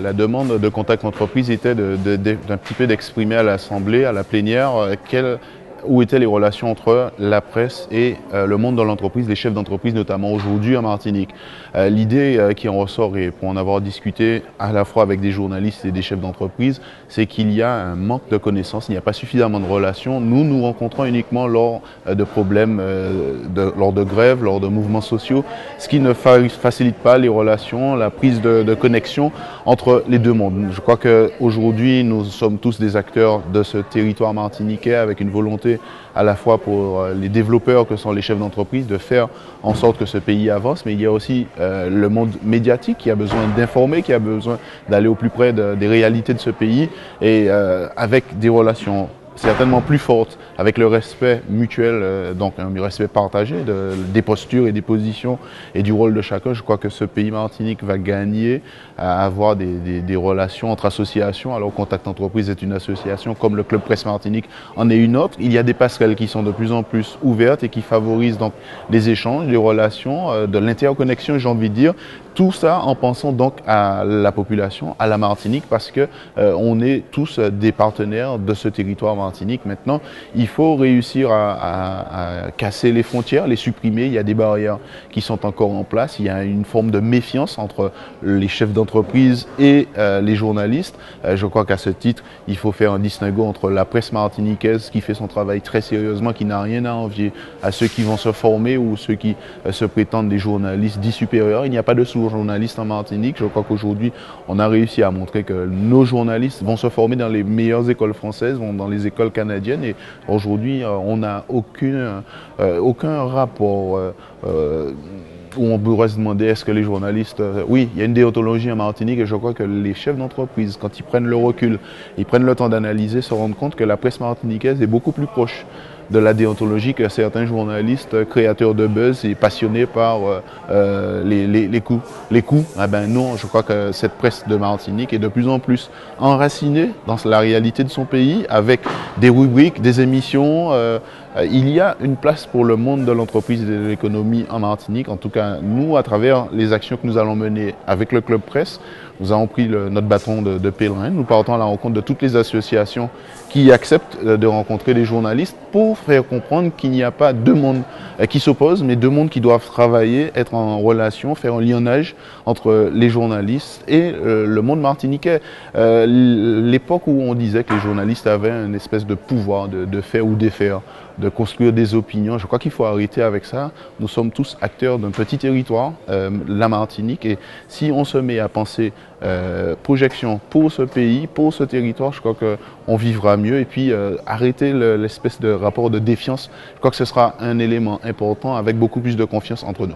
la demande de contact entreprise était d'un petit peu d'exprimer à l'Assemblée, à la plénière, où étaient les relations entre la presse et le monde de l'entreprise, les chefs d'entreprise notamment aujourd'hui en Martinique. L'idée qui en ressort, et pour en avoir discuté à la fois avec des journalistes et des chefs d'entreprise, c'est qu'il y a un manque de connaissances, il n'y a pas suffisamment de relations. Nous rencontrons uniquement lors de problèmes, lors de grèves, lors de mouvements sociaux, ce qui ne facilite pas les relations, la prise de connexion entre les deux mondes. Je crois qu'aujourd'hui, nous sommes tous des acteurs de ce territoire martiniquais avec une volonté à la fois pour les développeurs que sont les chefs d'entreprise de faire en sorte que ce pays avance, mais il y a aussi le monde médiatique qui a besoin d'informer, qui a besoin d'aller au plus près des réalités de ce pays et avec des relations certainement plus forte, avec le respect mutuel, donc un respect partagé des postures et des positions et du rôle de chacun. Je crois que ce pays Martinique va gagner à avoir des relations entre associations. Alors Contact Entreprise est une association, comme le Club Presse Martinique en est une autre. Il y a des passerelles qui sont de plus en plus ouvertes et qui favorisent donc les échanges, les relations, de l'interconnexion, j'ai envie de dire. Tout ça en pensant donc à la population, à la Martinique, parce que on est tous des partenaires de ce territoire Martinique. Maintenant, il faut réussir à casser les frontières, les supprimer. Il y a des barrières qui sont encore en place. Il y a une forme de méfiance entre les chefs d'entreprise et les journalistes. Je crois qu'à ce titre, il faut faire un distinguo entre la presse martiniquaise qui fait son travail très sérieusement, qui n'a rien à envier à ceux qui vont se former ou ceux qui se prétendent des journalistes dits supérieurs. Il n'y a pas de journalistes en Martinique. Je crois qu'aujourd'hui, on a réussi à montrer que nos journalistes vont se former dans les meilleures écoles françaises, vont dans les écoles canadiennes. Et aujourd'hui, on n'a aucun rapport où on pourrait se demander est-ce que les journalistes... oui, il y a une déontologie en Martinique et je crois que les chefs d'entreprise, quand ils prennent le recul, ils prennent le temps d'analyser, se rendent compte que la presse martiniquaise est beaucoup plus proche de la déontologie que certains journalistes créateurs de buzz et passionnés par les coups. Ah ben non, je crois que cette presse de Martinique est de plus en plus enracinée dans la réalité de son pays avec des rubriques, des émissions. Il y a une place pour le monde de l'entreprise et de l'économie en Martinique. En tout cas, nous, à travers les actions que nous allons mener avec le Club Presse, nous avons pris notre bâton de pèlerin. Nous partons à la rencontre de toutes les associations qui acceptent de rencontrer des journalistes pour faire comprendre qu'il n'y a pas deux mondes qui s'opposent, mais deux mondes qui doivent travailler, être en relation, faire un lionnage entre les journalistes et le monde martiniquais. L'époque où on disait que les journalistes avaient une espèce de pouvoir de faire ou défaire, de construire des opinions. Je crois qu'il faut arrêter avec ça. Nous sommes tous acteurs d'un petit territoire, la Martinique, et si on se met à penser projection pour ce pays, pour ce territoire, je crois qu'on vivra mieux. Et puis arrêter l'espèce de rapport de défiance, je crois que ce sera un élément important avec beaucoup plus de confiance entre nous.